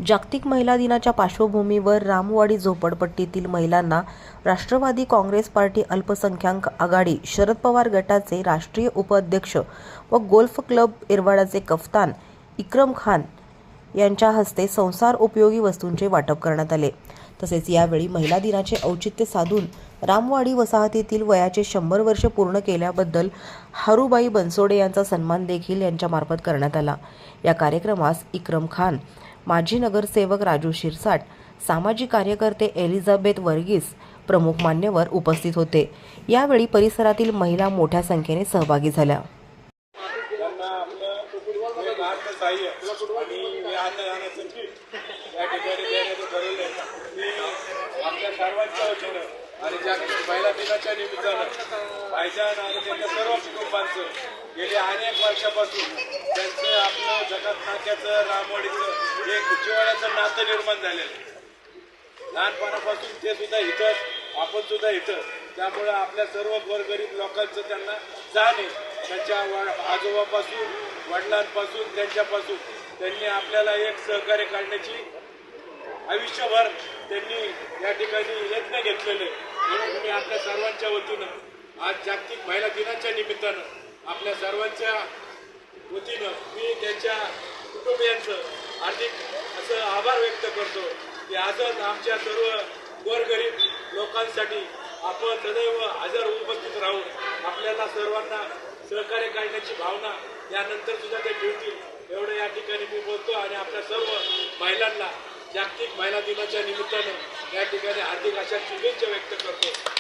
जागतिक महिला दिनाच्या पार्श्वभूमीवर रामवाडी झोपडपट्टीतील महिलांना राष्ट्रवादी काँग्रेस पार्टी अल्पसंख्याक आघाडी शरद पवार गटाचे राष्ट्रीय उपाध्यक्ष व गोल्फ क्लब येरवाडाचे कप्तान इक्रम खान यांच्या हस्ते संसार उपयोगी वस्तूंचे वाटप करण्यात आले। तसेच यावेळी महिला दिनाचे औचित्य साधून रामवाडी वसाहतीतील वयाचे 100 वर्ष पूर्ण केल्याबद्दल हारूबाई बनसोडे यांचा सन्मान देखील यांच्यामार्फत करण्यात आला। या कार्यक्रमास इक्रम खान, माजी नगरसेवक राजू शिरसाट, सामाजिक कार्यकर्ते एलिझाबेथ वर्गीस प्रमुख मान्यवर उपस्थित होते। यावेळी परिसरातील महिला मोठ्या संख्येने सहभागी झाल्या। आणि जागतिक महिला दिनाच्या निमित्तानं भाईजान आणि त्यांच्या सर्व कुटुंबांचं गेल्या अनेक वर्षापासून त्यांचं आपलं जगत नात्याचं रामवाडीचं एक जिव्हाळ्याचं नातं निर्माण झालेलं आहे। लहानपणापासून ते सुद्धा इथंच, आपण सुद्धा इथं, त्यामुळं आपल्या सर्व गोरगरीब लोकांचं त्यांना जाण आहे। त्यांच्या आजोबापासून, वडिलांपासून, त्यांच्यापासून त्यांनी आपल्याला एक सहकार्य काढण्याची आयुष्यभर त्यांनी या ठिकाणी यत्न घेतलेले। म्हणून मी आपल्या सर्वांच्या वतीनं आज जागतिक महिला दिनाच्या निमित्तानं आपल्या सर्वांच्या वतीनं मी त्यांच्या कुटुंबियांचं हार्दिक असं आभार व्यक्त करतो की आजच आमच्या सर्व गोरगरीब लोकांसाठी आपण सदैव हजर उपस्थित राहून आपल्याला सर्वांना सहकार्य करण्याची भावना यानंतर सुद्धा ते ठेवतील एवढं या ठिकाणी मी बोलतो। आणि आपल्या सर्व महिलांना जागतिक महिला दिनाच्या निमित्तानं या ठिकाणी हार्दिक अशा शुभेच्छा व्यक्त करतो।